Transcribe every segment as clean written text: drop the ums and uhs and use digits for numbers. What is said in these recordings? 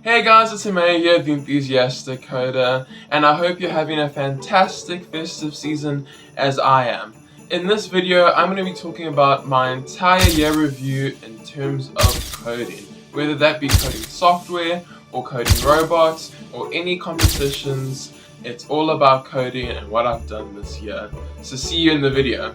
Hey guys, it's Amaya here, the Enthusiastic Coder, and I hope you're having a fantastic festive season as I am. In this video, I'm going to be talking about my entire year review in terms of coding, whether that be coding software, or coding robots, or any competitions. It's all about coding and what I've done this year. So see you in the video.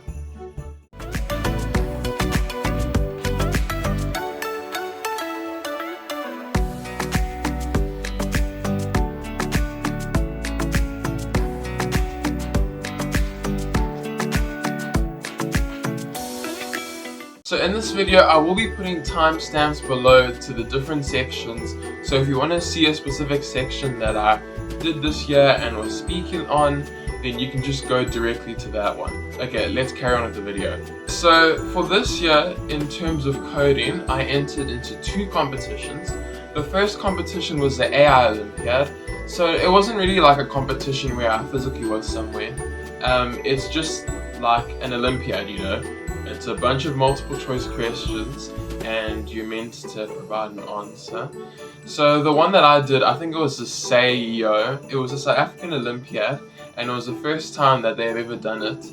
So in this video, I will be putting timestamps below to the different sections. So if you want to see a specific section that I did this year and was speaking on, then you can just go directly to that one. Okay, let's carry on with the video. So for this year, in terms of coding, I entered into 2 competitions. The first competition was the AI Olympiad. So it wasn't really like a competition where I physically was somewhere. It's just like an Olympiad, you know. It's a bunch of multiple choice questions and you're meant to provide an answer. So the one that I did, I think it was the SAIO. It was a South African Olympiad and it was the first time that they've ever done it,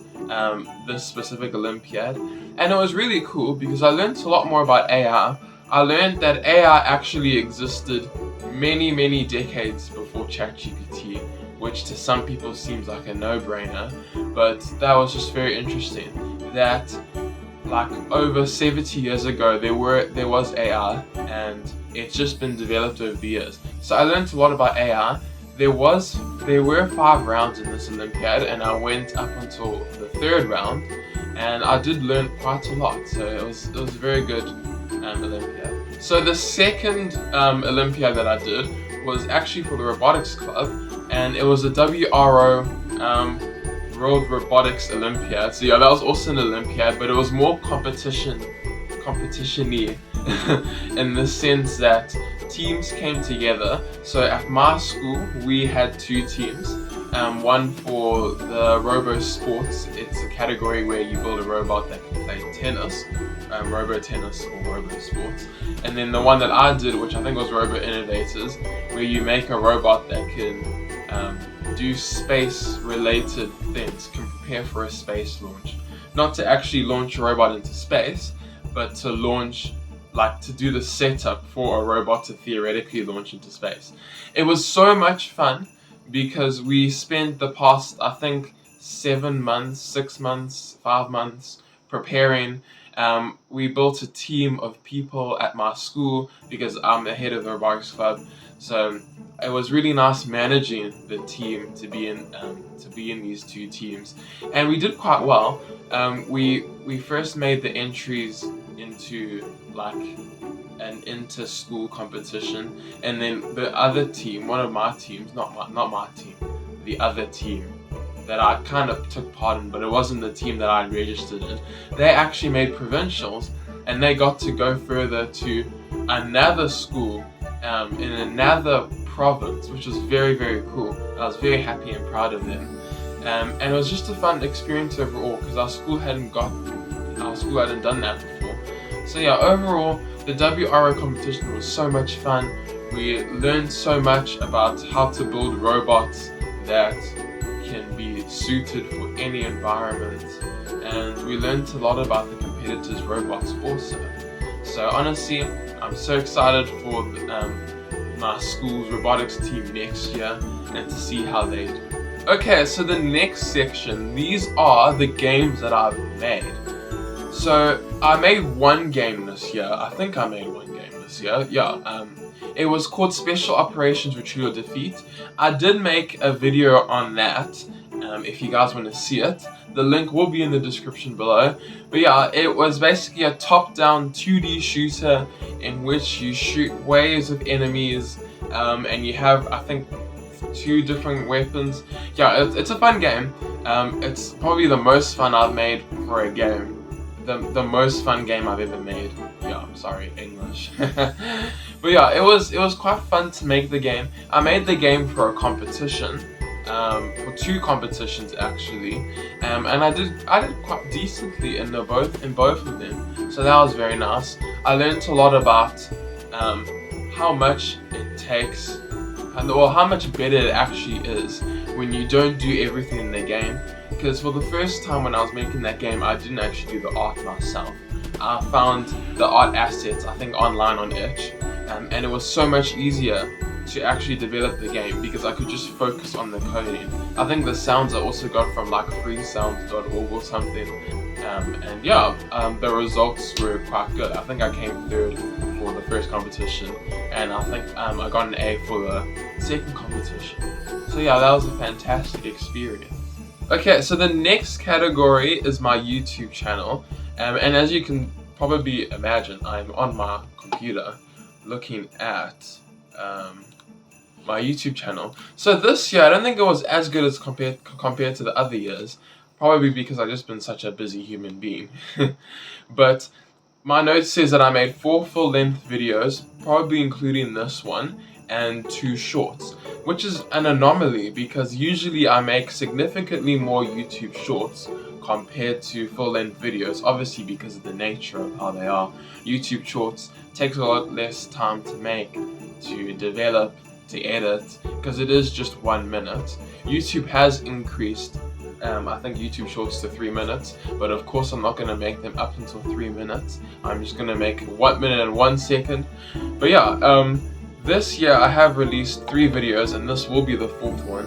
this specific Olympiad. And it was really cool because I learned a lot more about AI. I learned that AI actually existed many decades before ChatGPT, which to some people seems like a no-brainer, but that was just very interesting. That like over 70 years ago there was AI and it's just been developed over the years. So I learned a lot about AI. There were 5 rounds in this Olympiad and I went up until the 3rd round and I did learn quite a lot. So it was a very good Olympiad. So the second Olympiad that I did was actually for the robotics club and it was a WRO World Robotics Olympiad. So yeah, that was also an Olympiad, but it was more competition-y in the sense that teams came together. So at my school, we had 2 teams. One for the Robo Sports. It's a category where you build a robot that can play tennis, Robo Tennis or Robo Sports. And then the one that I did, which I think was Robo Innovators, where you make a robot that can do space-related things, can prepare for a space launch. Not to actually launch a robot into space, but to launch, like to do the setup for a robot to theoretically launch into space. It was so much fun because we spent the past, I think, 7 months, 6 months, 5 months preparing. We built a team of people at my school because I'm the head of the robotics club. So it was really nice managing the team to be in these 2 teams, and we did quite well. We first made the entries into like an inter-school competition, and then the other team, one of my teams, not my team, the other team that I kind of took part in, but it wasn't the team that I registered in, they actually made provincials and they got to go further to another school in another province, which was very cool. I was very happy and proud of them, and it was just a fun experience overall because our school hadn't done that before. So yeah, overall the WRO competition was so much fun. We learned so much about how to build robots that can be suited for any environment, and we learned a lot about the competitors' robots also. So honestly, I'm so excited for my school's robotics team next year and to see how they do. Okay, so the next section, these are the games that I've made. So I made 1 game this year. I think I made 1 game this year. Yeah. It was called Special Operations Retreat or Defeat. I did make a video on that. If you guys want to see it, the link will be in the description below. But yeah, it was basically a top-down 2D shooter in which you shoot waves of enemies, and you have, I think, 2 different weapons. Yeah, it's a fun game. It's probably the most fun I've made for a game. The most fun game I've ever made. Yeah, I'm sorry, English. But yeah, it was quite fun to make the game. I made the game for a competition, for 2 competitions actually, and I did quite decently in both of them. So that was very nice. I learned a lot about how much it takes, or how much better it actually is when you don't do everything in the game. Because for the first time when I was making that game, I didn't actually do the art myself. I found the art assets, I think, online on itch, and it was so much easier to actually develop the game because I could just focus on the coding. I think the sounds I also got from like freesounds.org or something, and yeah, the results were quite good. I think I came third for the first competition, and I think I got an A for the second competition. So yeah, that was a fantastic experience. Okay, so the next category is my YouTube channel, and as you can probably imagine, I'm on my computer looking at my YouTube channel. So this year, I don't think it was as good as compared to the other years, probably because I've just been such a busy human being. But my note says that I made 4 full-length videos, probably including this one, and 2 shorts, which is an anomaly because usually I make significantly more YouTube shorts compared to full-length videos, obviously because of the nature of how they are. YouTube shorts takes a lot less time to make, to develop, to edit, because it is just 1 minute. YouTube has increased I think YouTube shorts to 3 minutes, but of course I'm not going to make them up until 3 minutes. I'm just going to make 1 minute and 1 second. But yeah, this year I have released 3 videos, and this will be the 4th one.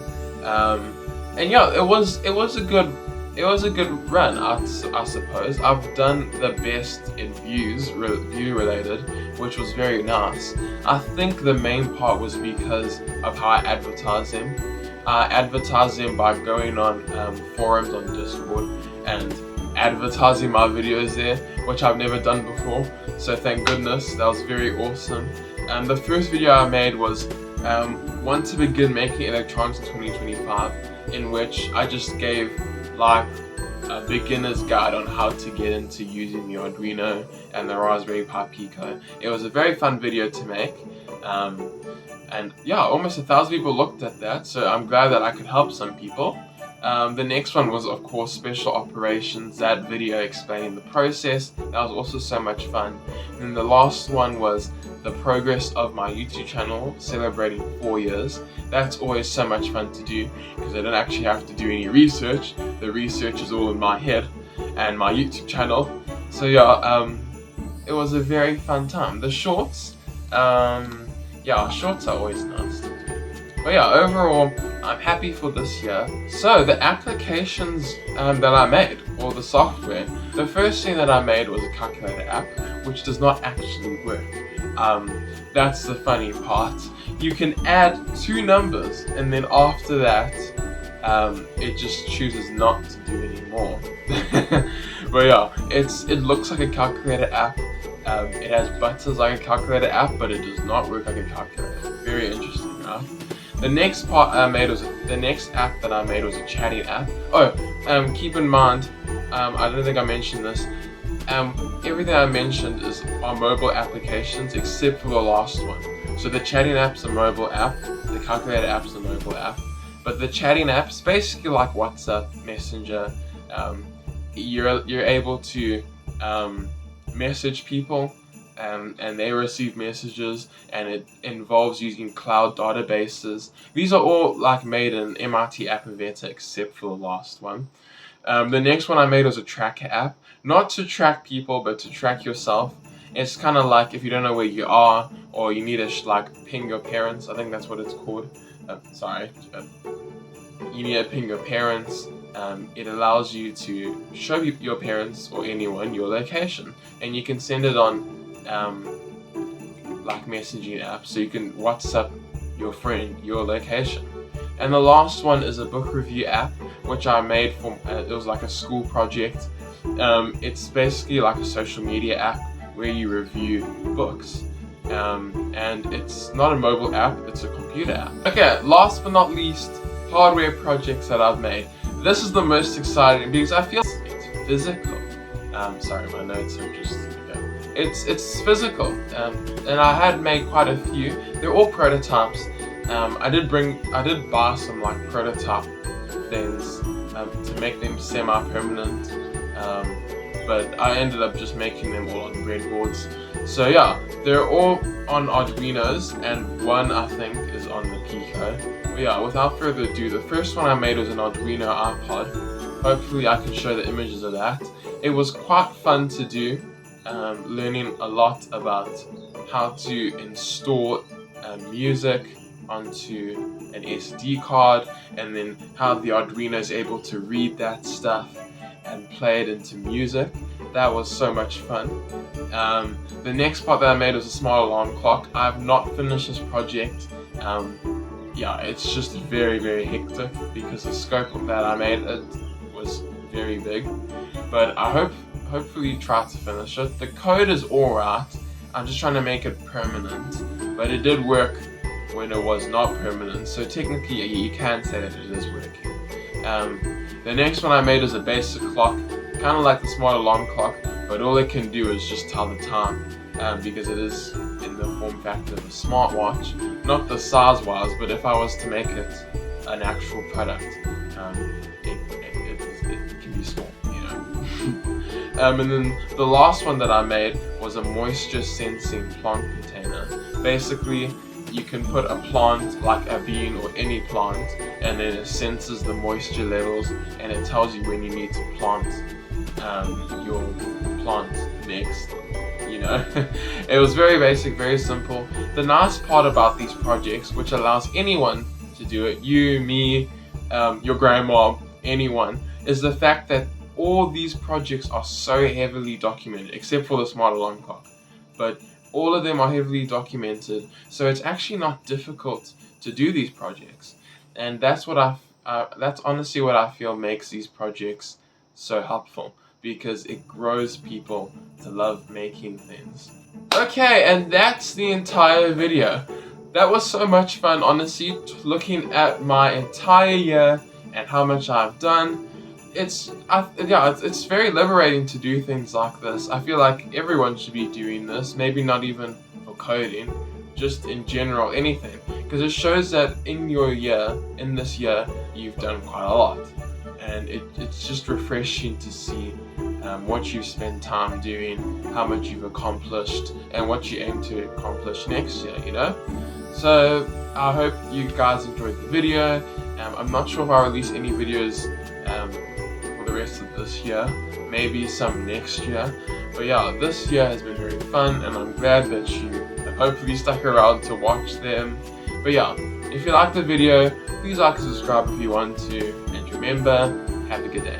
And yeah, it was a good run, I suppose. I've done the best in view related, which was very nice. I think the main part was because of how I advertise them. I advertise them by going on forums on Discord and advertising my videos there, which I've never done before, so thank goodness. That was very awesome. The first video I made was want to begin making electronics in 2025, in which I just gave like a beginner's guide on how to get into using the Arduino and the Raspberry Pi Pico. It was a very fun video to make, and yeah, almost 1,000 people looked at that, so I'm glad that I could help some people. The next one was, of course, Special Operations, that video explaining the process. That was also so much fun. And the last one was the progress of my YouTube channel, celebrating 4 years. That's always so much fun to do, because I don't actually have to do any research. The research is all in my head and my YouTube channel. So yeah, it was a very fun time. The shorts, yeah, shorts are always nice to do. But yeah, overall, I'm happy for this year. So the applications that I made, or the software, the first thing that I made was a calculator app, which does not actually work. That's the funny part. You can add 2 numbers, and then after that, it just chooses not to do anymore. But yeah, it looks like a calculator app. It has buttons like a calculator app, but it does not work like a calculator. Very interesting, right? The next app that I made was a chatting app. Oh, keep in mind, I don't think I mentioned this. Everything I mentioned is on mobile applications except for the last one. So the chatting app's a mobile app, the calculator app's a mobile app, but the chatting app's basically like WhatsApp, Messenger. You're able to message people, and they receive messages, and it involves using cloud databases. These are all like made in MIT Apiveta except for the last one. The next one I made was a tracker app, not to track people but to track yourself. It's kind of like if you don't know where you are, or you need to like ping your parents. I think that's what it's called. You need to ping your parents. It allows you to show your parents or anyone your location, and you can send it on like messaging apps, so you can WhatsApp your friend your location. And the last one is a book review app, which I made for it was like a school project. It's basically like a social media app where you review books, and it's not a mobile app, it's a computer app. Okay, last but not least, hardware projects that I've made. This is the most exciting because I feel it's physical. Sorry, my notes are just it's physical, and I had made quite a few. They're all prototypes. I did buy some like prototype things to make them semi-permanent, but I ended up just making them all on breadboards. So yeah, they're all on Arduinos, and one I think is on the Pico. But yeah, without further ado, the first one I made was an Arduino iPod. Hopefully I can show the images of that. It was quite fun to do, learning a lot about how to install music onto an SD card, and then how the Arduino is able to read that stuff and play it into music. That was so much fun. The next part that I made was a smart alarm clock. I have not finished this project. Yeah, it's just very, very hectic because the scope of that I made it was very big. But I hopefully try to finish it. The code is alright. I'm just trying to make it permanent. But it did work when it was not permanent. So technically you can say that it is working. The next one I made is a basic clock, kind of like the smart alarm clock, but all it can do is just tell the time, because it is in the form factor of a smartwatch. Not the size wise, but if I was to make it an actual product, it can be small, you know. And then the last one that I made was a moisture sensing plant container. Basically, you can put a plant, like a bean or any plant, and then it senses the moisture levels and it tells you when you need to plant your plant next, you know. It was very basic, very simple. The nice part about these projects, which allows anyone to do it, you, me, your grandma, anyone, is the fact that all these projects are so heavily documented, except for the smart alarm clock. But all of them are heavily documented, so it's actually not difficult to do these projects, and that's honestly what I feel makes these projects so helpful, because it grows people to love making things. Okay, and that's the entire video. That was so much fun, honestly, looking at my entire year and how much I've done. It's very liberating to do things like this. I feel like everyone should be doing this, maybe not even for coding, just in general, anything, because it shows that in this year, you've done quite a lot, and it's just refreshing to see what you've spent time doing, how much you've accomplished, and what you aim to accomplish next year, you know? So I hope you guys enjoyed the video. I'm not sure if I'll release any videos for the rest of this year, maybe some next year, but yeah, this year has been very fun, and I'm glad that you have hopefully stuck around to watch them. But yeah, if you liked the video, please like and subscribe if you want to, and remember, have a good day.